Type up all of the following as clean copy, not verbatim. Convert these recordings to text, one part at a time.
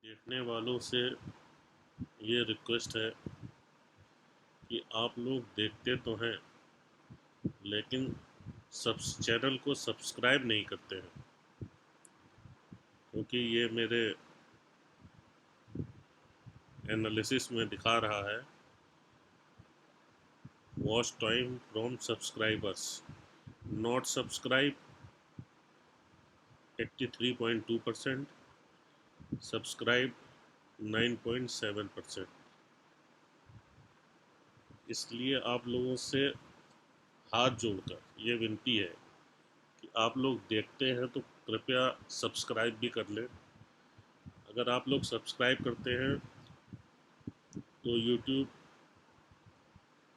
देखने वालों से ये रिक्वेस्ट है कि आप लोग देखते तो हैं लेकिन चैनल को सब्सक्राइब नहीं करते हैं, क्योंकि ये मेरे एनालिसिस में दिखा रहा है watch time from subscribers not subscribe 83.2%, subscribe 9.7%। इसलिए आप लोगों से हाथ जोड़कर ये विनती है कि आप लोग देखते हैं तो कृपया सब्सक्राइब भी कर लें। अगर आप लोग सब्सक्राइब करते हैं तो YouTube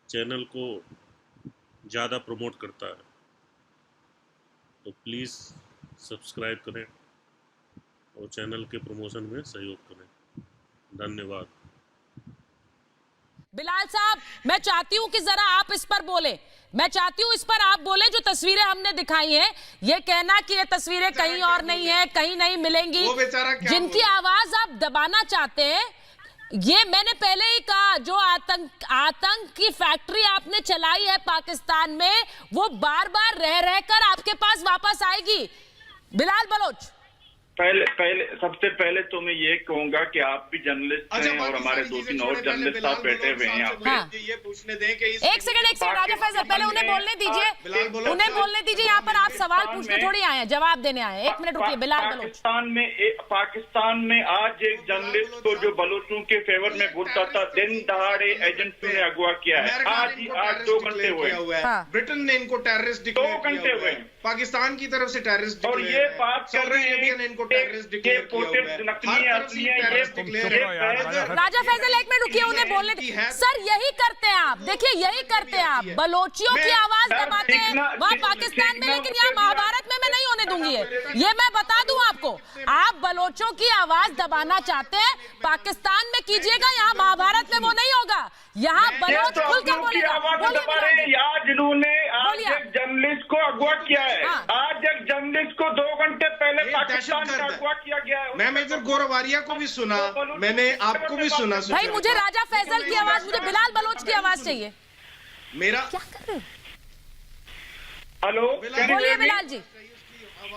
चैनल को ज़्यादा प्रमोट करता है, तो प्लीज़ सब्सक्राइब करें और चैनल के प्रमोशन में सहयोग करें। धन्यवाद। बिलाल साहब, मैं चाहती हूं कि जरा आप इस पर बोले, मैं चाहती हूं इस पर आप बोले। जो तस्वीरें हमने दिखाई हैं, ये कहना कि ये तस्वीरें कहीं और नहीं है, कहीं नहीं मिलेंगी, जिनकी आवाज आप दबाना चाहते हैं, ये मैंने पहले ही कहा, जो आतंक की फैक्ट्री आपने चलाई है पाकिस्तान में, वो बार बार रह रहकर आपके पास वापस आएगी। बिलाल बलोच, सबसे पहले तो मैं ये कहूंगा कि आप भी जर्नलिस्ट हैं और हमारे 2-3 और जर्नलिस्ट साहब बैठे हुए हैं यहाँ पे। हाँ। ये पूछने दें कि एक सेकंड राजा फैसल, पहले उन्हें बोलने दीजिए, उन्हें बोलने दीजिए। यहाँ पर आप सवाल पूछने थोड़ी आए हैं, जवाब देने आए हैं। 1 मिनट रुकिए बिलाल बलोच। पाकिस्तान में आज एक जर्नलिस्ट को जो बलोचों के फेवर में बोलता था, दिन दहाड़े एजेंटों ने अगवा किया है। आज 2 घंटे हुए, ब्रिटेन ने इनको टेररिस्ट डिक्लेयर 2 घंटे हुए, पाकिस्तान की तरफ से टेररिस्ट और ये बात कर रहे हैं इनको टेररिस्ट डिक्लेयर किया हुआ है। राजा फैसल 1 मिनट रुकिए, उन्हें बोलने दीजिए। सर यही करते हैं आप, देखिए यही करते हैं आप, बलोचियों की आवाज दबाते हैं वहाँ पाकिस्तान में, लेकिन यहाँ महाभारत में मैं नहीं होने दूंगी ये मैं बता दूं आपको। आप बलोचों की आवाज दबाना चाहते हैं, पाकिस्तान में कीजिएगा, यहाँ महाभारत में वो नहीं होगा। यहाँ बलोच खुलकर बोलेगा। जिन्होंने आज एक जर्नलिस्ट को अगवा किया है, आज एक जर्नलिस्ट को 2 घंटे पहले पाकिस्तान का अगवा किया गया है। मैं मेजर गौरव आर्या को भी सुना, मैंने आपको भी सुना। भाई मुझे राजा फैसल की आवाज, मुझे बिलाल बलोच की आवाज चाहिए। मेरा क्या कर रहे हो? हेलो, बोलिए बिलाल जी।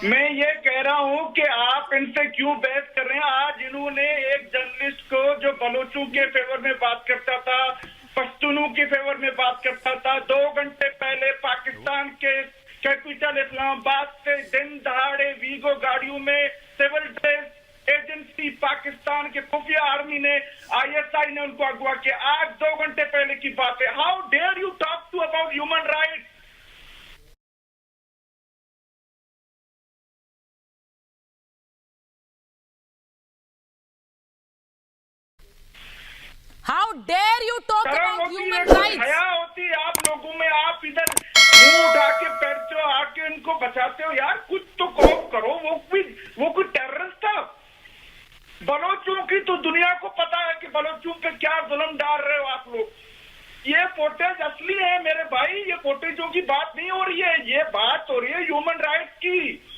मैं ये कह रहा हूँ कि आप इनसे क्यों बहस कर रहे हैं। आज इन्होंने एक जर्नलिस्ट को जो बलोचों के फेवर में बात करता था, पश्तूनों के फेवर में बात करता था, 2 घंटे पहले पाकिस्तान के कैपिटल इस्लामाबाद से दिन दहाड़े वीगो गाड़ियों में सिविल डिफेंस एजेंसी पाकिस्तान के खुफिया आर्मी ने, ISI ने उनको अगवा किया। आज 2 घंटे पहले की बात है। How dare you talk to about human rights. How dare you talk about human rights? हया होती है आप लोगों में, आप इधर मुंह उठा के बैठते हो, आके इनको बचाते हो। यार कुछ तो करो। वो कोई टेररिस्ट था? बलोचों की तो दुनिया को पता है कि बलोचों पे क्या जुल्म डाल रहे हो आप लोग। ये फुटेज असली है मेरे भाई, ये फुटेजों की बात नहीं हो रही है, ये बात हो रही है ह्यूमन राइट्स की।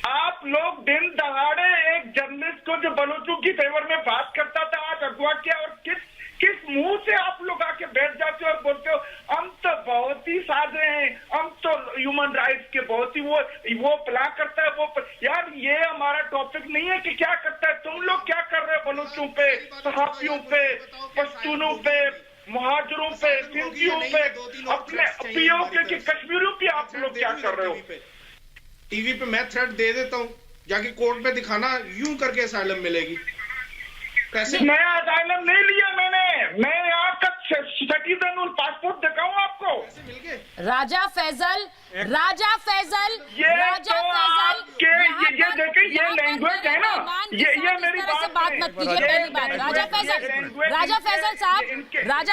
आप लोग दिन दहाड़े एक जर्नलिस्ट को जो बलोचों की फेवर में बात करता था, आज अगवा किया, और किस मुंह से आप लोग आके बैठ जाते हो और बोलते हो हम तो बहुत ही सादे हैं, हम तो ह्यूमन राइट्स के बहुत ही वो प्ला करता है यार ये हमारा टॉपिक नहीं है कि क्या करता है। तुम लोग क्या कर रहे हो बलोचों पे, सहाफियों पे, पश्तूनों पे, मुहाजिरों पे, सिंधियों पे, अपने POK के कश्मीरियों पे आप लोग क्या कर रहे हो। टीवी पे मैं थ्रेट दे देता हूँ, जाके कोर्ट पे दिखाना, यूं करके असाइलम मिलेगी। पैसे नया असाइलम नहीं लिया मैंने, मैं यहाँ का सिटीजन हूँ, पासपोर्ट दिखाऊं आपको। मिल गए। राजा फैसल ये देखिए, ये लैंग्वेज है ना, ये मेरी बात मत कीजिए। पहली बात, राजा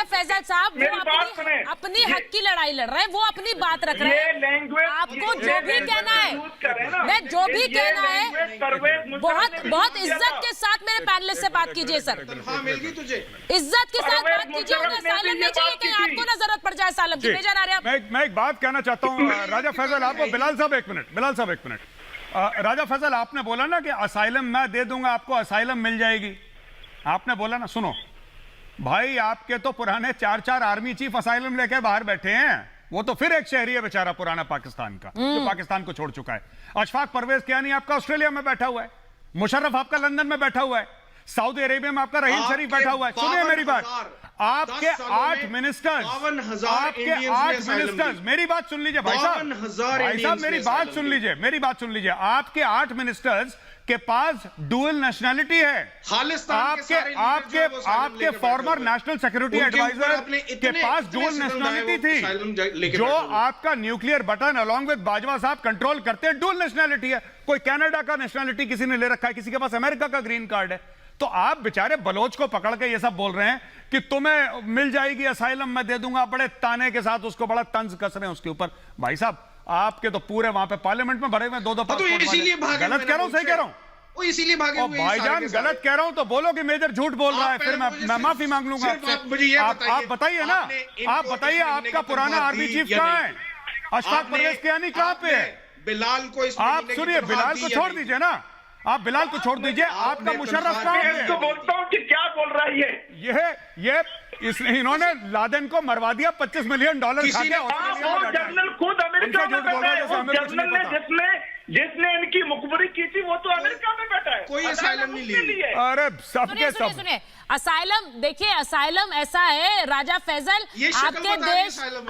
फैसल साहब वो अपनी हक की लड़ाई लड़ रहे हैं, वो अपनी बात रख रहे हैं। आपको जो भी कहना है, मैं जो भी कहना है बहुत इज्जत के साथ मेरे पैनलिस्ट से बात कीजिए सर। हाँ, मिल गई तुझे। इज्जत के साथ बात कीजिए, उन्हें असाइलम नहीं चाहिए, कहीं आपको ना जरूरत पड़ जाए असाइलम की। मेजर आर्या, मैं एक बात कहना चाहता हूँ राजा फैसल आपको। बिलाल साहब एक मिनट। राजा फैसल, आपने बोला ना कि असाइलम मैं दे दूंगा आपको, असाइलम मिल जाएगी, आपने बोला ना। सुनो भाई, आपके तो पुराने 4 आर्मी चीफ असाइलम लेके बाहर बैठे हैं। वो तो फिर एक शहरी है बेचारा पुराना पाकिस्तान का, जो पाकिस्तान को छोड़ चुका है। अशफाक परवेज कियानी आपका ऑस्ट्रेलिया में बैठा हुआ है, मुशर्रफ आपका लंदन में बैठा हुआ है, सऊदी अरेबिया में आपका रहीम शरीफ बैठा हुआ है। सुनिए मेरी बात, आपके 8 मिनिस्टर्स, मेरी बात सुन लीजिए भाई साहब, मेरी बात सुन लीजिए। आपके 8 मिनिस्टर्स के पास डुअल नेशनलिटी है। आपके फॉर्मर नेशनल सिक्योरिटी एडवाइजर के पास डुअल नेशनलिटी थी। जो आपका nuclear button along with Bajwa साहब कंट्रोल करते हैं, डुअल नेशनलिटी है। कोई कनाडा का नेशनलिटी किसी ने ले रखा है, किसी के पास अमेरिका का ग्रीन कार्ड है। तो आप बेचारे बलोच को पकड़ के ये सब बोल रहे हैं कि तुम्हें मिल जाएगी असाइलम, मैं दे दूंगा, बड़े ताने के साथ उसको बड़ा तंज कस रहे हैं उसके ऊपर। भाई साहब, आपके तो पूरे वहां पे पार्लियामेंट में भरे हुए 2-2 पासपोर्ट। गलत कह रहा हूं, सही कह रहा हूं? वो इसीलिए भागे हुए हैं भाईजान, गलत कह रहा हूं तो बोलो कि मेजर झूठ बोल रहा है, फिर मैं माफी मांग लूंगा आपसे। आप बताइए ना, आप बताइए आपका पुराना आर्मी चीफ कहां है? अशफाक परवेज कियानी कहां पे है? बिलाल को आप सुनिए, बिलाल को छोड़ दीजिए ना, आप बिलाल को छोड़ दीजिए। आपका मुशर्रफ कहां है? तो बोलता हूँ कि क्या बोल रहा है ये इन्होंने लादेन को मरवा दिया $25 मिलियन खा के। जनरल खुद अमेरिका में बैठा है, जनरल ने जिसने इनकी मुखबरी की थी वो तो अमेरिका में बैठा है, कोई असाइलम नहीं ली। अरे सबके सब सुनिए, असाइलम देखिए, असाइलम ऐसा है राजा फैजल,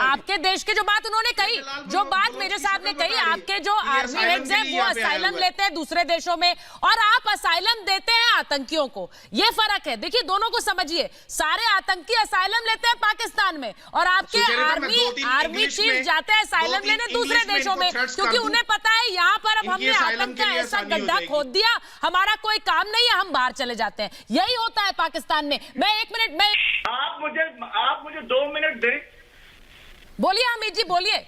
आपके देश की जो बात उन्होंने कही, जो बात मेरे साहब ने कही, आपके जो आर्मी हेड्स हैं वो असाइलम लेते हैं दूसरे देशों में और आप असाइलम देते हैं आतंकियों को। ये फर्क है, देखिए दोनों को समझिए। सारे आतंकी असाइलम लेते हैं पाकिस्तान में और आपके आर्मी चीफ जाते हैं असाइलम लेने दूसरे देशों में, क्योंकि उन्हें पता है यहाँ पर अब हमने आतंक का ऐसा गड्ढा खोद दिया, हमारा कोई काम नहीं है, हम बाहर चले जाते हैं। यही होता है पाकिस्तान में। मैं 1 मिनट, आप मुझे 2 मिनट दें। बोलिए हमीद जी, बोलिए।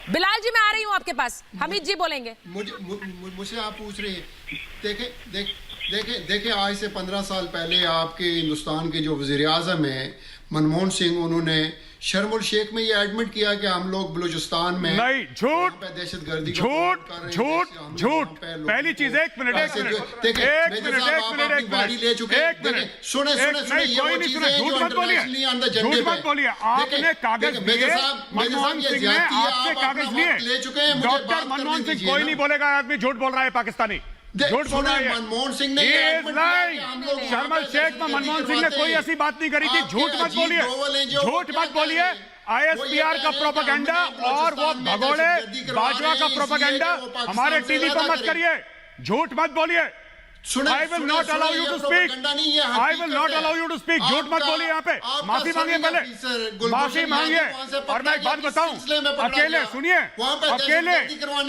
बिलाल जी, मैं आ रही हूं आपके पास, हमीद जी बोलेंगे। मुझे आप पूछ रहे हैं, देखिए आज से 15 साल पहले आपके हिंदुस्तान के जो वजीर आजम है मनमोहन सिंह, उन्होंने शर्म शेख में ये एडमिट किया कि हम लोग बलूचिस्तान में नहीं, झूठ दहशतगर्दी झूठ। पहली चीज, एक मिनट ले चुके हैं। झूठ मत बोलिए। आपने कागज दिए, मनमोहन सिंह ने आपसे कागज लिए। डॉक्टर मनमोहन सिंह, कोई नहीं बोलेगा आदमी झूठ बोल रहा है, पाकिस्तानी झूठ बोल रहा है। मनमोहन सिंह ने शर्म शेख में मनमोहन सिंह ने कोई ऐसी बात नहीं करी थी। झूठ मत बोलिए। ISPR का प्रोपेगेंडा और वो भगोड़े बाजवा का प्रोपेगेंडा हमारे टीवी पर मत करिए। झूठ मत बोलिए। I will not allow you to speak. I will not allow you to speak. झूठ मत बोलिए। यहाँ पे माफी मांगिए, पहले माफी मांगिए। और मैं एक बात बताऊं, अकेले सुनिए,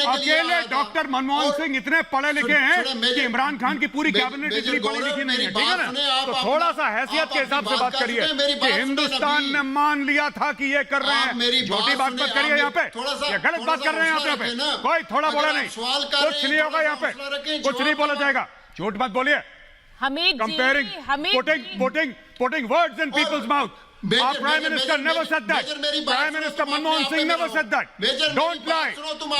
अकेले डॉक्टर मनमोहन सिंह इतने पढ़े लिखे हैं कि इमरान खान की पूरी कैबिनेट इतनी पढ़ी लिखी नहीं है, ठीक है ना? तो थोड़ा सा हैसियत के हिसाब से बात करिए कि हिंदुस्तान ने मान लिया था कि ये कर रहे हैं। छोटी बात मत करिए यहाँ पे, ये गलत बात कर रहे हैं यहाँ पे। कोई थोड़ा बोला नहीं, कुछ नहीं होगा यहाँ पे, कुछ नहीं बोला जाएगा। झूठ मत बोलिए। Hamid Comparing, putting words in people's mouth. Our Prime Minister never said that. Prime Minister Manmohan Singh never said that. Don't lie.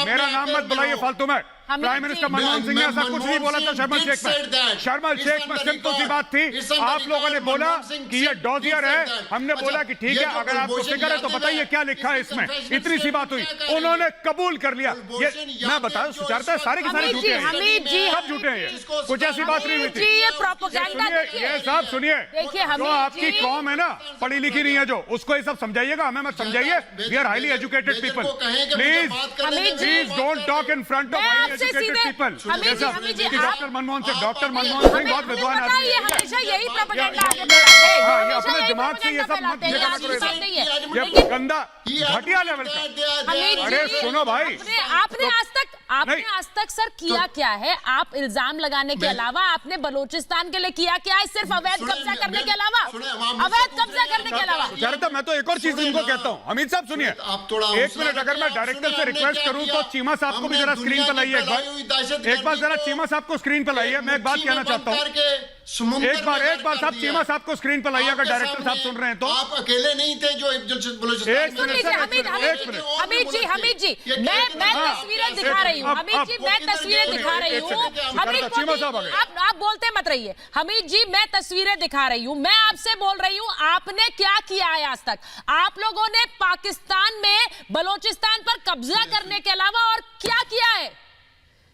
मेरा नाम मत बुलाइए फालतू में। प्राइम मिनिस्टर मनमोहन सिंह ने ऐसा कुछ नहीं बोला था शर्म शेख में। शर्म शेख में सिंपल सी बात थी, आप लोगों ने बोला कि ये डॉजियर है, हमने बोला कि ठीक है, अगर आपको फिक्र है तो बताइए क्या लिखा है इसमें। इतनी सी बात हुई, उन्होंने कबूल कर लिया। ये मैं बताऊं, सुचारता है, सारे के सारे झूठे हैं, सब झूठे हैं, कुछ ऐसी बात नहीं हुई थी। ये सब सुनिए, जो आपकी कौम है ना, पढ़ी लिखी नहीं है जो, उसको ये सब समझाइएगा, हमें मत समझाइए। We are highly educated people, please don't talk in front of doctor Manmohan Singh बहुत विद्वान आदमी है। हमेशा यही प्रोपेगेंडा आगे बढ़ाते हैं, अपने दिमाग से ये सब मत ये गंदा घटिया लेवल का। अरे सुनो भाई, आपने आज तक आपने आज तक सर किया क्या है? आप इल्जाम लगाने के अलावा आपने बलोचिस्तान के लिए किया क्या है? सिर्फ अवैध कब्जा करने के अलावा, अवैध कब्जा करने के अलावा। मैं तो एक और चीज इनको कहता हूँ, अमित साहब सुनिए, एक मिनट, अगर मैं डायरेक्टर से रिक्वेस्ट करूं तो चीमा साहब को भी जरा स्क्रीन पर लाइए एक बार जरा चीमा साहब को स्क्रीन पर लाइए। मैं एक बात कहना चाहता हूँ, एक बार साहब चीमा साहब को स्क्रीन पर लाइए, अगर डायरेक्टर साहब सुन रहे हैं तो। आप अकेले नहीं थे जो हमीद जी, मैं तस्वीरें दिखा रही हूँ। हमीद जी, मैं तस्वीरें दिखा रही हूँ। आप बोलते मत रहिए। हमीद जी, मैं तस्वीरें दिखा रही हूँ। मैं आपसे बोल रही हूँ, आपने क्या किया है आज तक? आप लोगों ने पाकिस्तान में बलोचिस्तान पर कब्जा करने के अलावा और क्या किया है?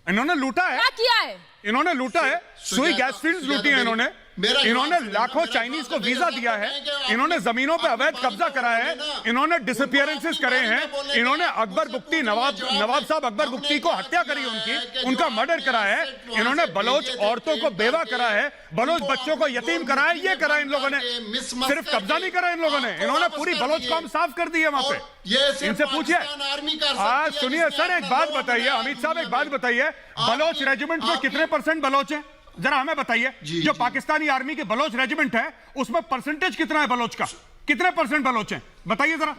इन्होंने लूटा है। क्या किया है? इन्होंने लूटा है, सुई गैस फील्ड्स लूटी है इन्होंने लाखों चाइनीज को वीजा दिया है, इन्होंने जमीनों पे अवैध कब्जा करा है, इन्होंने डिसअपियरेंसेस करे हैं, इन्होंने अकबर बुख्ती नवाब साहब अकबर बुख्ती को हत्या करी, उनका मर्डर करा है, इन्होंने बलोच औरतों को बेवा करा है, बलोच बच्चों को यतीम करा है। ये करा इन लोगों ने, सिर्फ कब्जा नहीं करा इन लोगों ने, इन्होंने पूरी बलोच कौम साफ कर दी है वहां पे। इनसे पूछिए। सुनिए सर, एक बात बताइए, अमित साहब एक बात बताइए, बलोच रेजिमेंट में कितने % बलोच है? जरा हमें बताइए। जो पाकिस्तानी आर्मी के बलोच रेजिमेंट है उसमें परसेंटेज कितना है बलोच का? कितने % बलोच हैं? बताइए जरा।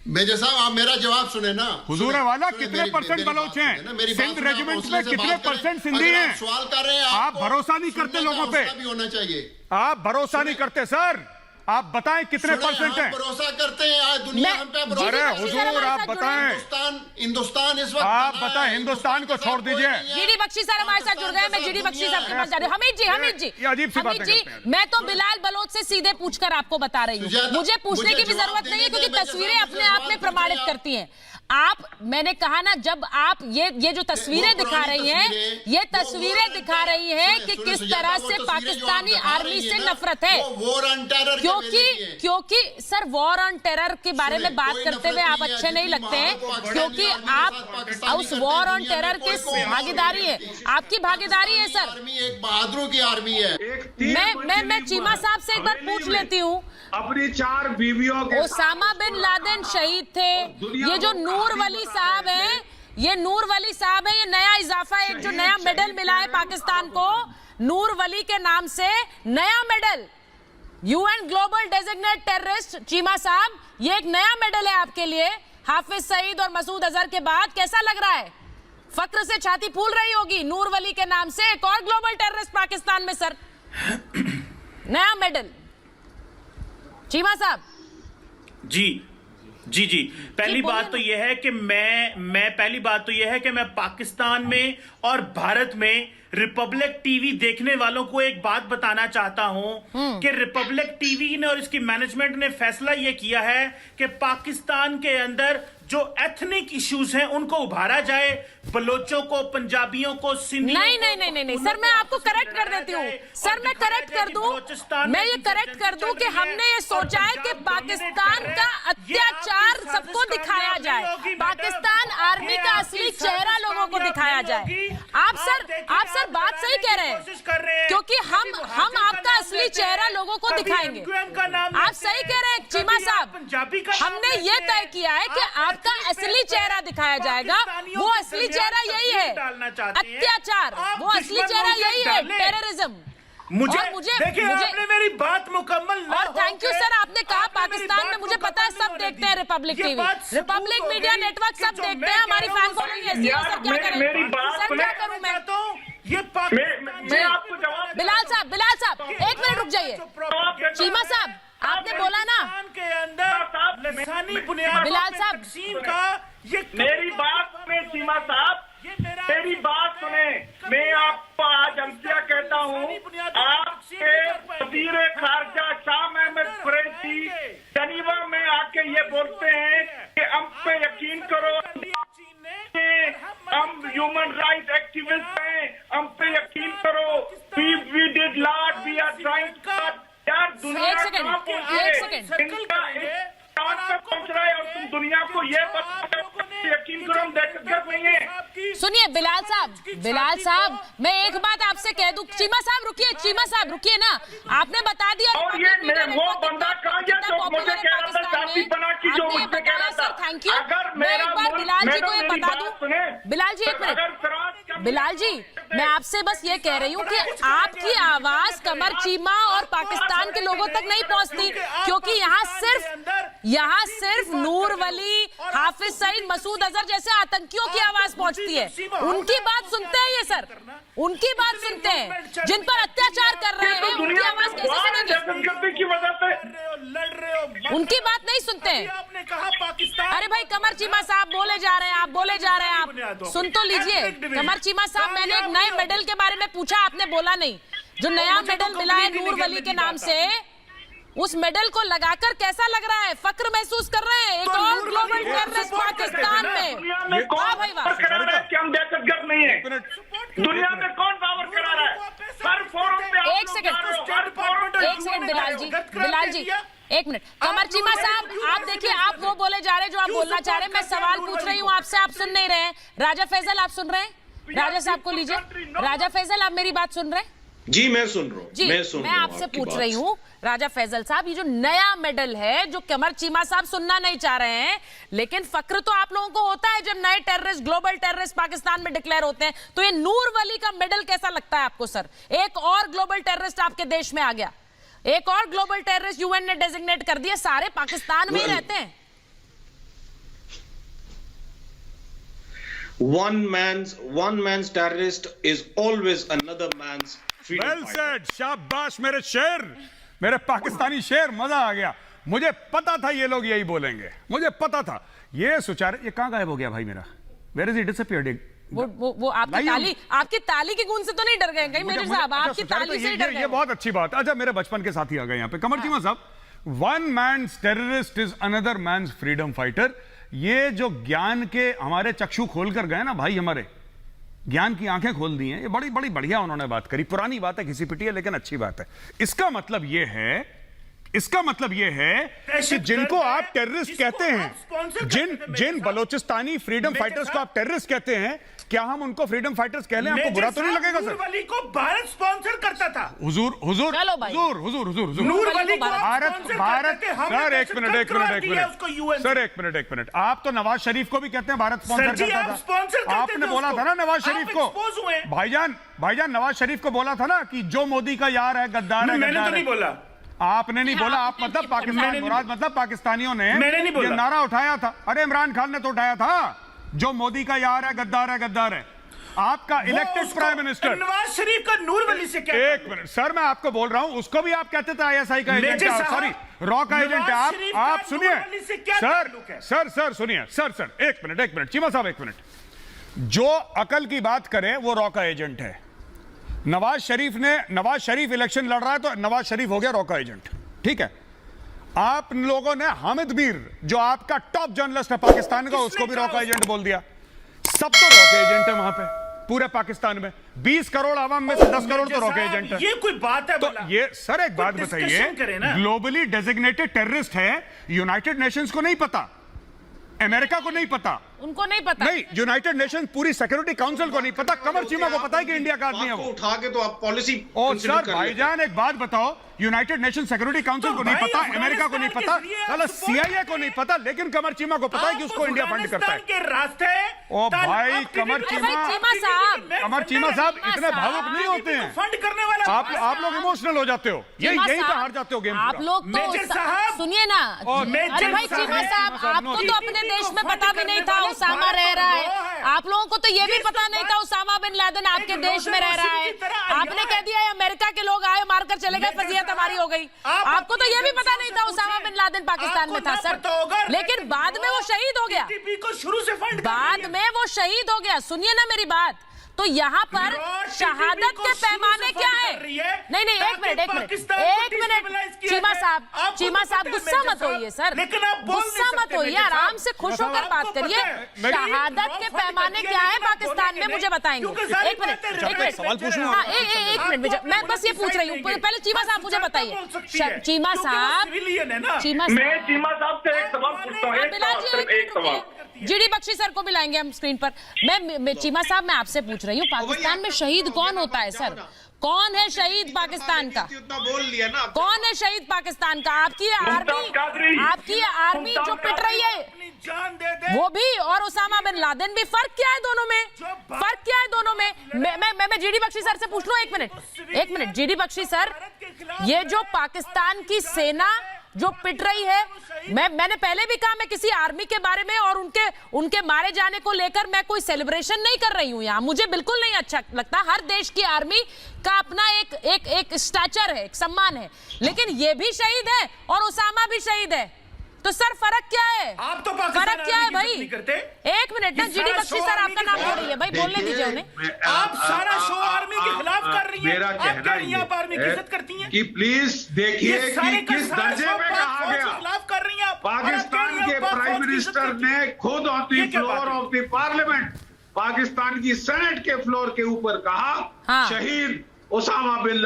मेजर साहब, आप मेरा जवाब सुने ना। हुजूर वाला, कितने % बलोच हैं? सिंध रेजिमेंट में कितने % सिंधी हैं? सवाल कर रहे हैं आप भरोसा नहीं करते लोगों पे, होना चाहिए। आप भरोसा नहीं करते सर। आप बताएं कितने % हैं? भरोसा करते हैं आज दुनिया हम पे भरोसा। अरे हुजूर आप बताएं, हिंदुस्तान इस वक्त आप बताएं, हिंदुस्तान को छोड़ दीजिए। जीडी बख्शी सर हमारे साथ जुड़ गए। मैं जीडी बख्शी साहब के पास जा रही हूँ। हमीद जी, मैं तो बिलाल बलोच से सीधे पूछकर आपको बता रही हूँ, मुझे पूछने की भी जरूरत नहीं है क्योंकि तस्वीरें अपने आप में प्रमाणित करती हैं। मैंने कहा ना, जब आप ये जो तस्वीरें दिखा रही हैं, ये तस्वीरें दिखा रही हैं कि किस तरह से पाकिस्तानी आर्मी से नफरत है। क्योंकि सर, वॉर ऑन टेरर के बारे में बात करते हुए आप अच्छे नहीं लगते हैं, क्योंकि आप उस वॉर ऑन टेरर के भागीदारी है, आपकी भागीदारी है सर। एक बहादुरों की आर्मी है। मैं चीमा साहब से एक बार पूछ लेती हूँ, अपनी 4 बीवियों के ओसामा बिन लादेन शहीद थे, ये जो नूर वली साहब है, ये नया इजाफा, एक जो नया मेडल मिला है पाकिस्तान को, नूर वली के नाम से नया medal, UN global designate terrorist. Cheema साहब, ये एक नया मेडल है आपके लिए, हाफिज सईद और मसूद अजहर के बाद। कैसा लग रहा है? फक्र से छाती फूल रही होगी, नूर वली के नाम से एक और ग्लोबल टेररिस्ट पाकिस्तान में सर, नया मेडल। चीमा साहब जी पहली बात तो यह है कि मैं पाकिस्तान में और भारत में रिपब्लिक टीवी देखने वालों को एक बात बताना चाहता हूं कि रिपब्लिक टीवी ने और इसकी मैनेजमेंट ने फैसला यह किया है कि पाकिस्तान के अंदर जो एथनिक इश्यूज हैं उनको उभारा जाए, बलोचों को, पंजाबियों को, सिंधियों नहीं सर, मैं आपको करेक्ट कर देती हूँ सर, मैं करेक्ट कर दूं, मैं ये करेक्ट कर दूं कि हमने ये सोचा है कि पाकिस्तान का अत्याचार सबको दिखाया जाए, पाकिस्तान आर्मी का असली चेहरा लोगों को दिखाया जाए। आप सर बात सही कह रहे हैं, क्योंकि हम आपका असली चेहरा लोगों को दिखाएंगे। आप सही कह रहे हैं चीमा साहब, हमने ये तय किया है कि आपका असली चेहरा दिखाया जाएगा। वो असली चेहरा यही है, अत्याचार, वो असली चेहरा यही है, टेररिज्म। मुझे आपने मेरी बात मुकम्मल ना, और थैंक यू सर, आपने कहा पाकिस्तान में, मुझे पता है सब देखते हैं Republic TV, Republic media network सब देखते हैं, हमारी फैन फॉलोइंग ऐसी है। सर क्या करें, सर क्या करूं मैं आपको जवाब। बिलाल साहब 1 मिनट रुक जाइए। चीमा साहब, आपने बोला ना के अंदर बिलाल साहब का ये, मेरी बात सुने चीमा साहब, मेरी बात सुने। मैं आपको आज अंतिया कहता हूँ, आपके वज़ीर खारजा शाह महमूद कुरैशी जनीवा में आके ये बोलते हैं कि हम पे यकीन करो, हम ह्यूमन राइट एक्टिविस्ट हैं, हम पे यकीन करो, we did lot, we are trying यार। दुनिया एक सेकंड पहुंच रहा है और तुम दुनिया को ये यकीन करो हम दहशतगर्द नहीं है। सुनिए बिलाल साहब, मैं एक बात आपसे कह दूं, चीमा साहब रुकिए ना, आपने बता दिया और ये वो बंदा कहाँ गया जो मुझे कह रहा था शादी बना के जो आपने ये मुझसे कह बताया रहा था, सर, थैंक यू। अगर मैं मेरा एक बार बिलाल जी को ये बता दूं, बिलाल जी एक मिनट, बिलाल जी मैं आपसे बस ये कह रही हूँ कि आपकी आवाज कमर चीमा और पाकिस्तान के लोगों तक नहीं पहुंचती, क्योंकि यहाँ सिर्फ नूर वली, हाफिज सईद, मसूद अजहर जैसे आतंकियों की आवाज पहुंचती है। उनकी बात सुनते हैं ये सर, उनकी बात सुनते हैं, जिन पर अत्याचार कर रहे हैं उनकी आवाज कैसे सुनेंगे? की वजह से लड़ रहे हो, उनकी बात नहीं सुनते हैं। आपने कहा पाकिस्तान। अरे भाई कमर चीमा साहब बोले जा रहे हैं, आप बोले जा रहे हैं, आप सुन तो लीजिए। कमर चीमा साहब, मैंने एक नए मेडल के बारे में पूछा, आपने बोला नहीं। जो नया मेडल मिला है नूर वली के नाम से, उस मेडल को लगाकर कैसा लग रहा है? फक्र महसूस कर रहे हैं? एक और ग्लोबल टेररिस्ट पाकिस्तान में। दुनिया में कौन पावर करा रहा है कि हम दहशतगर्द नहीं है? दुनिया में कौन पावर करा रहा है? हर फोरम पे एक सेकंड बिलाल जी एक मिनट। कमर चीमा साहब, आप देखिए, आप वो बोले जा रहे हैं जो आप बोलना चाह रहे हैं। मैं सवाल पूछ रही हूँ आपसे, आप सुन नहीं रहे हैं। राजा फैजल, आप सुन रहे हैं? राजा साहब को लीजिए। राजा फैजल, आप मेरी बात सुन रहे हैं? जी मैं सुन रहा हूँ जी, मैं आपसे पूछ रही हूँ राजा फैजल साहब, ये जो नया मेडल है जो कमर चीमा साहब सुनना नहीं चाह रहे हैं, लेकिन फक्र तो आप लोगों को होता है जब नए टेररिस्ट, ग्लोबल टेररिस्ट पाकिस्तान में डिक्लेयर होते हैं। तो ये नूर वली का मेडल कैसा लगता है आपको सर? एक और ग्लोबल टेररिस्ट आपके देश में आ गया, एक और ग्लोबल टेररिस्ट यूएन ने डेजिग्नेट कर दिया, सारे पाकिस्तान में ही रहते हैं। one man's terrorist is always another man's freedom well fighter. Said, शाबाश मेरे शेर, मेरे पाकिस्तानी शेर, मजा आ गया। मुझे पता था ये लोग यही बोलेंगे, मुझे पता था। ये सुचारे, ये कहां गायब हो गया भाई मेरा? Where is it disappeared? वो आपकी ताली की गूंज से तो नहीं डर गए कहीं मेजर साहब? आपकी ताली से ही डर गए? ये बहुत अच्छी बात। अच्छा, मेरे बचपन के साथी आ गए यहाँ पे। कमर चीमा साहब, one man's terrorist is another man's freedom fighter. ये जो ज्ञान के हमारे चक्षु खोल कर गए ना भाई, हमारे ज्ञान की आंखें खोल दी हैं, ये बड़ी बड़ी बढ़िया उन्होंने बात करी। पुरानी बात है, घिसी पिटी है, लेकिन अच्छी बात है। इसका मतलब ये है कि जिनको आप टेररिस्ट कहते हैं, जिन बलोचिस्तानी फ्रीडम फाइटर्स को आप टेररिस्ट कहते हैं, क्या हम उनको फ्रीडम फाइटर्स कह लें? आपको बुरा तो नहीं लगेगा सर? नूर वली को भारत स्पॉन्सर करता था। हुजूर चलो भाई। नूर वली को भारत सर, एक मिनट, आप तो नवाज शरीफ को भी कहते हैं भारत स्पॉन्सर करता था। आपने बोला था ना नवाज शरीफ को, भाईजान नवाज शरीफ को बोला था ना कि जो मोदी का यार है गद्दार है। मैंने तो नहीं बोला। आपने नहीं बोला, आप मतलब पाकिस्तान, मुराद मतलब पाकिस्तानियों ने ये नारा उठाया था। अरे इमरान खान ने तो उठाया था, जो मोदी का यार है गद्दार है, गद्दार है। आपका elected prime minister Nawaz Sharif का नूर वली से क्या? एक मिनट सर, मैं आपको बोल रहा हूं, उसको भी आप कहते थे आईएसआई का एजेंट है, सॉरी रॉ का एजेंट है। आप सुनिए सर, सुनिए सर, एक मिनट चीमा साहब, एक मिनट। जो अकल की बात करे वो रॉ का एजेंट है। नवाज शरीफ इलेक्शन लड़ रहा है तो नवाज शरीफ हो गया रॉ का एजेंट, ठीक है। आप लोगों ने हामिद मीर, जो आपका टॉप जर्नलिस्ट है पाकिस्तान का, उसको भी रॉ का एजेंट बोल दिया। सब तो रॉ के एजेंट है वहां पे पूरे पाकिस्तान में। 20 करोड़ आवाम में से 10 करोड़ तो रॉ के एजेंट है। ये कोई बात है? तो ये सर एक बात बताइए, ग्लोबली डेजिग्नेटेड टेररिस्ट है, यूनाइटेड नेशंस को नहीं पता, अमेरिका को नहीं पता, उनको नहीं पता, नहीं यूनाइटेड नेशन पूरी सिक्योरिटी काउंसिल को नहीं पता, कमर चीमा को पता है कि इंडिया का आदमी है वो। उठा के तो आप पॉलिसी। और सर भाईजान एक बात बताओ, यूनाइटेड नेशन सिक्योरिटी काउंसिल को नहीं पता, अमेरिका को नहीं पता, CIA को नहीं पता, लेकिन कमर चीमा को पता है कि उसको इंडिया फंड करता है। के रास्ते ओ भाई कमर चीमा साहब इतने भावुक नहीं होते हैं। फंड करने वाला आप लोग इमोशनल हो जाते हो, यही पे हार जाते हो गेम। आप लोग तो सुनिए ना, अरे भाई चीमा साहब, आपको तो अपने देश में पता भी नहीं था उसामा रह रहा है। आप लोगों को तो ये भी पता नहीं था उसामा बिन लादेन आपके देश में रह रहा है। आपने कह दिया अमेरिका के लोग आए मारकर चले गए, फजीहत हमारी हो गई। आपको तो ये भी पता नहीं था उसामा बिन लादेन पाकिस्तान में था सर, लेकिन बाद में वो शहीद हो गया। शुरू से फंड बाद में वो शहीद हो गया। सुनिए ना मेरी बात, तो यहाँ पर शहादत के पैमाने क्या है? नहीं एक मिनट चीमा साहब गुस्सा मत होइए सर, गुस्सा मत होइए, आराम से खुश होकर बात करिए। शहादत के पैमाने क्या है पाकिस्तान में, मुझे बताएंगे? एक मिनट सवाल पूछूं? हाँ एक मिनट, मैं बस ये पूछ रही हूँ, पहले चीमा साहब मुझे बताइए। चीमा साहब मैं चीमा साहब से एक सवाल पूछता हूँ, एक सवाल। जीडी बख्शी सर को भी लाएंगे हम स्क्रीन पर। मैं चीमा साहब, मैं आपसे पूछ रही हूँ, पाकिस्तान में शहीद कौन होता है सर? कौन है शहीद पाकिस्तान का? बोल लिया ना, कौन है शहीद पाकिस्तान का? आपकी आर्मी जो पिट रही है जान दे दे वो भी, और उसामा बिन लादेन भी। फर्क क्या है दोनों में? फर्क क्या है दोनों में? मैं जीडी बख्शी सर से पूछ लूं, एक मिनट जीडी बख्शी सर, ये जो पाकिस्तान की सेना जो पिट रही है, मैंने पहले भी कहा, मैं किसी आर्मी के बारे में और उनके मारे जाने को लेकर मैं कोई सेलिब्रेशन नहीं कर रही हूं यहाँ, मुझे बिल्कुल नहीं अच्छा लगता। हर देश की आर्मी का अपना एक स्टैचर है, एक सम्मान है, लेकिन ये भी शहीद है और उसामा भी शहीद है, तो सर फर्क क्या है? आप तो फर्क क्या है भाई? करते? एक मिनट ना, जीडी बख्शी सर आपका नाम बोल रही है भाई, बोलने दीजिए उन्हें। आप सारा शो आर्मी के खिलाफ कर रही हैं। मेरा कहना ये आप आर्मी की इज्जत करती हैं कि प्लीज देखिए कि किस दर्जे में कहा गया। खिलाफ कर रही हैं पाकिस्तान के प्राइम मिनिस्टर ने खुद on the floor of the parliament, Pakistan की सेनेट के फ्लोर के ऊपर कहा शहीद ओसामा बिन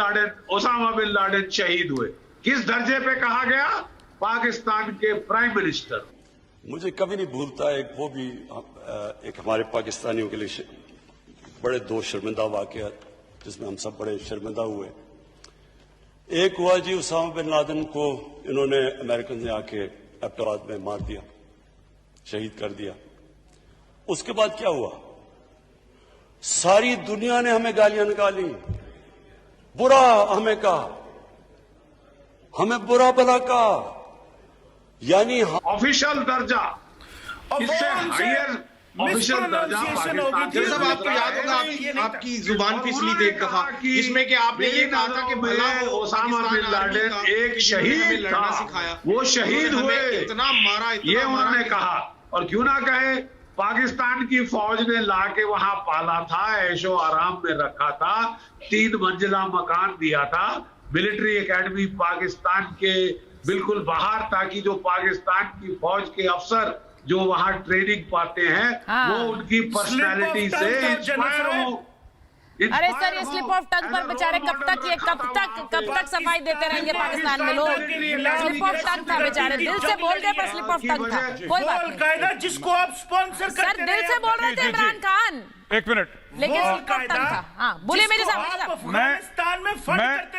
लादेन शहीद हुए। किस दर्जे पे कहा गया? पाकिस्तान के प्राइम मिनिस्टर। मुझे कभी नहीं भूलता वो भी एक हमारे पाकिस्तानियों के लिए बड़े दो शर्मिंदा वाकयात जिसमें हम सब बड़े शर्मिंदा हुए। एक हुआ जी, उसामा बिन लादेन को इन्होंने अमेरिकन ने आके एबटाबाद में मार दिया, शहीद कर दिया। उसके बाद क्या हुआ? सारी दुनिया ने हमें गालियां निकाली, बुरा हमें कहा, हमें बुरा भला कहा, यानी ऑफिशियल दर्जा, इससे हायर ऑफिशियल दर्जा सब आपको याद होगा, आपकी जुबान फिसली देख कहा इसमें कि आपने ये कहा था कि भला ओसामा बिन लादेन एक शहीद था, सिखाया, वो शहीद हुए, इतना मारा, ये उन्होंने कहा। और क्यों ना कहे, पाकिस्तान की फौज ने लाके वहां पाला था, ऐशो आराम में रखा था, 3 मंजिला मकान दिया था, मिलिट्री एकेडमी पाकिस्तान के बिल्कुल बाहर, ताकि जो पाकिस्तान की फौज के अफसर जो वहां ट्रेनिंग पाते हैं वो उनकी पर्सनैलिटी से इंस्पायर हो। अरे सर, ये स्लिप ऑफ टंग पर बेचारे कब तक सफाई देते रहेंगे पाकिस्तान में लोग? स्लिप ऑफ टंग था बेचारे, दिल से बोल गए पर स्लिप ऑफ टंग था, कोई बात नहीं। जिसको आप स्पॉन्सर करते सर दिल से बोल रहे थे इमरान खान, एक मिनट, लेकिन स्लिप ऑफ टंग था। हाँ बोलिए मेरे साहब। मैं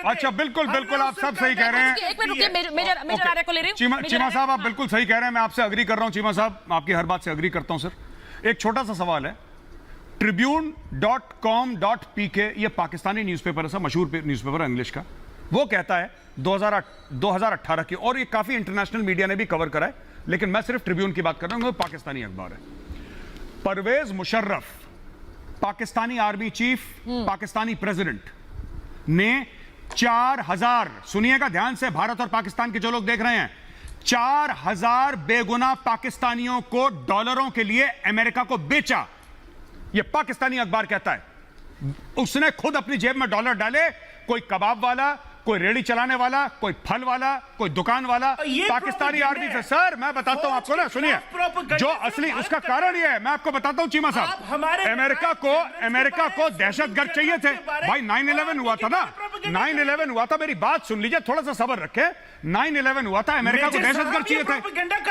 अच्छा, बिल्कुल आप सब सही कह रहे हैं। एक मिनट रुकिए, मेजर आर्य को ले रही हूँ। चीमा साहब, आप बिल्कुल सही कह रहे हैं, मैं आपसे अग्री कर रहा हूं। चीमा साहब, आपकी हर बात से अग्री करता हूं सर। एक छोटा सा सवाल है, tribune.com.pk ये पाकिस्तानी न्यूज़पेपर है सर, मशहूर न्यूज़पेपर है इंग्लिश का। वो कहता है 2018 की, और ये काफी इंटरनेशनल मीडिया ने भी कवर करा है, लेकिन मैं सिर्फ ट्रिब्यून की बात कर रहा हूं, पाकिस्तानी अखबार है। Pervez Musharraf, Pakistani army chief, Pakistani president ने 4000, सुनिएगा ध्यान से, भारत और पाकिस्तान के जो लोग देख रहे हैं, 4000 बेगुनाह पाकिस्तानियों को डॉलरों के लिए अमेरिका को बेचा। यह पाकिस्तानी अखबार कहता है। उसने खुद अपनी जेब में डॉलर डाले, कोई कबाब वाला, कोई रेडी चलाने वाला, कोई फल वाला, कोई दुकान वाला, पाकिस्तानी आर्मी से। सर मैं बताता हूं आपको ना, सुनिए, जो असली उसका कारण यह है, मैं आपको बताता हूं चीमा साहब, अमेरिका को दहशतगर्द चाहिए थे भाई। 9/11 हुआ था ना, 9/11 हुआ था, मेरी बात सुन लीजिए, थोड़ा सा सब्र रखें। 9/11 हुआ था, अमेरिका को दहशतगर्द चाहिए थे,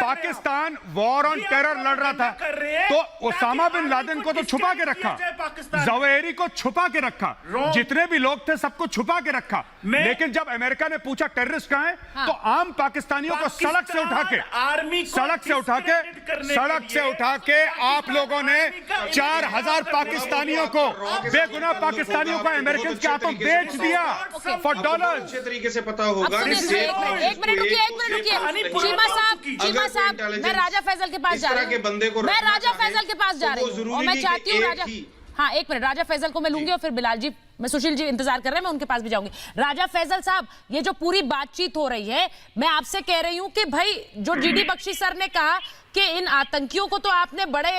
पाकिस्तान वॉर ऑन टेरर लड़ रहा था, तो ओसामा बिन लादेन को तो छुपा के रखा, जवेरी को छुपा के रखा, जितने भी लोग थे सबको छुपा के रखा। लेकिन जब अमेरिका ने पूछा टेररिस्ट कहां है, तो आम पाकिस्तानियों को सड़क से उठा के आप लोगों ने 4000 पाकिस्तानियों को, बेगुनाह पाकिस्तानियों को अमेरिकन के हाथों बेच दिया फॉर डॉलर्स। अच्छे तरीके से पता होगा। एक मिनट रुकिए, चीमा साहब, मैं राजा फैसल के पास जा रही हूँ, मैं राजा फैसल के पास जा रही हूँ, और मैं चाहती हूँ राजा, हाँ एक मिनट, राजा फैसल को मैं लूंगी और फिर बिलाल जी, मैं सुशील जी इंतजार कर रहे हैं, मैं उनके पास भी जाऊंगी। राजा फैसल साहब, ये जो पूरी बातचीत हो रही है, मैं आपसे कह रही हूं कि भाई जो जीडी बख्शी सर ने कहा कि इन आतंकियों को तो आपने बड़े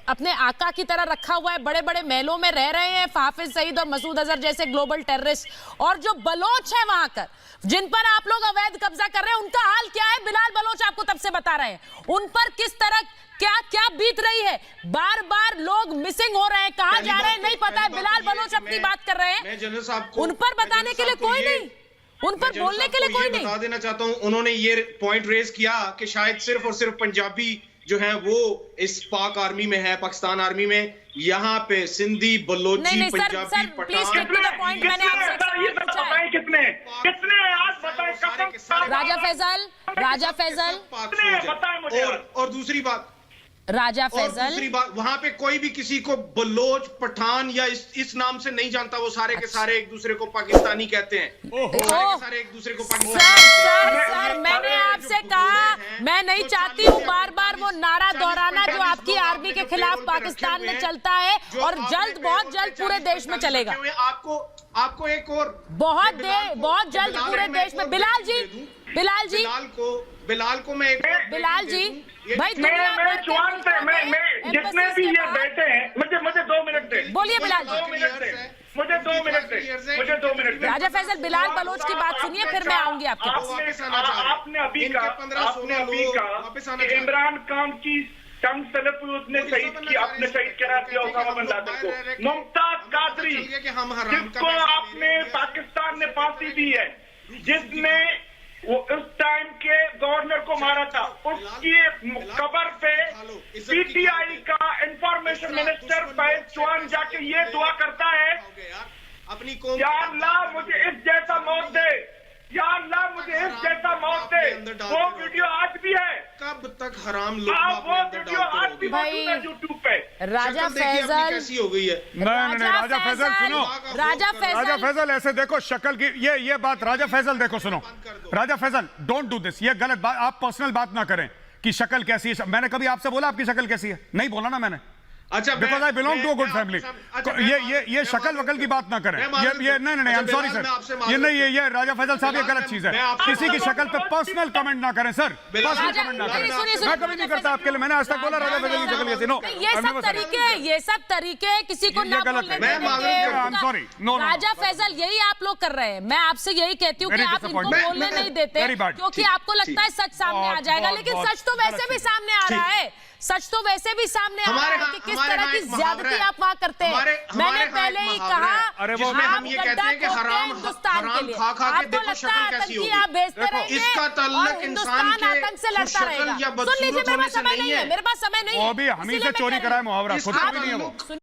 अपने आका की तरह रखा हुआ है, बड़े बड़े महलों में रह रहे हैं, हाफिज सईद और मसूद अजहर जैसे ग्लोबल टेररिस्ट, और जो बलोच है वहां कर, जिन पर आप लोग अवैध कब्जा कर रहे हैं, उनका हाल क्या है? बिलाल बलोच आपको तब से बता रहे हैं, उन पर किस तरह क्या बीत रही है। बार बार लोग मिसिंग हो रहे हैं, कहां जा रहे हैं नहीं पता है। बिलाल बलोच अपनी बात कर रहे हैं, उन पर बताने के लिए कोई नहीं, उन पर बोलने के लिए कोई नहीं। बता देना चाहता हूं, उन्होंने ये पॉइंट रेज किया कि शायद सिर्फ और सिर्फ पंजाबी जो है वो इस पाक आर्मी में है, पाकिस्तान आर्मी में। यहाँ पे सिंधी, बलोची, पंजाबी, पठान, कितने आज बताएं। राजा फैजल और दूसरी बात वहां पे कोई भी किसी को बलोच, पठान या इस नाम से नहीं जानता। वो सारे के सारे एक दूसरे को पाकिस्तानी कहते हैं। सारे एक दूसरे को सर, मैंने आपसे कहा मैं नहीं चाहती हूँ बार बार वो नारा दोहराना जो आपकी आर्मी के खिलाफ पाकिस्तान में चलता है और बहुत जल्द पूरे देश में चलेगा। आपको एक और बहुत जल्द पूरे देश में। बिलाल जी बिलाल जी भाई जितने भी ये बैठे हैं, मुझे 2 मिनट दे। बोलिए बिलाल जी। मुझे 2 मिनट दे। राजा फैजल, बिलाल बलोच की बात सुनिए, फिर मैं आऊंगी आपके पास। आपने अभी कहा इमरान खान की टंग स्लिप उसने शहीद की, आपने शहीद करा दिया ओसामा बिन लादेन को। मुमताज कादरी जिसको आपने पाकिस्तान ने फांसी दी है, जिसने वो उस टाइम के गवर्नर को मारा था, उसकी कबर पे पीटीआई का इंफॉर्मेशन मिनिस्टर फैज चौहान जाके ये दुआ करता है, अपनी या अल्लाह मुझे इस जैसा मौत दे, या अल्लाह मुझे इस जैसा मौत दे। वो वीडियो आज भी है। कब तक हराम लोग वो वीडियो आज भी मौजूद है यूट्यूब पे। राजा फैजल कैसी हो गई है? नहीं, राजा फैजल सुनो। राजा फैजल ऐसे देखो शक्ल की, ये बात राजा फैजल देखो, सुनो राजा फैजल, डोंट डू दिस। ये गलत बात, आप पर्सनल बात ना करें कि शक्ल कैसी है। मैंने कभी आपसे बोला आपकी शक्ल कैसी है? नहीं बोला ना मैंने। अच्छा, because I belong to a good family. ये शक्ल वकल की बात ना करें। ये नहीं, आई एम सॉरी सर, ये नहीं, ये राजा फैजल साहब ये गलत चीज है। किसी की शक्ल पे पर्सनल कमेंट ना करें सर, पर्सनल कमेंट ना करें। मैं कभी नहीं करता आपके लिए। मैंने आज तक बोला राजा फैजल की शक्ल कैसी? नो, ये सब तरीके किसी को ना बोलने देंगे। राजा फैजल, यही आप लोग कर रहे हैं। मैं आपसे यही कहती हूँ कि आप इनको बोलने नहीं देते क्योंकि आपको लगता है सच सामने आ जाएगा, लेकिन सच तो वैसे भी सामने आ रहा है। सच तो वैसे भी सामने आ रहा है कि किस तरह की ज्यादती आप वहां करते हैं। मैंने पहले ही कहा, हम ये कहते हैं कि हराम खा के देखो शक्ल कैसी होगी। आप भेजते रहेंगे इसका ताल्लुक इंसान के आतंक से लड़ता रहेगा। सुन लीजिए, मेरे पास समय नहीं है, वो भी हम ही से चोरी कराए मुहावरा, खुद भी नहीं है वो।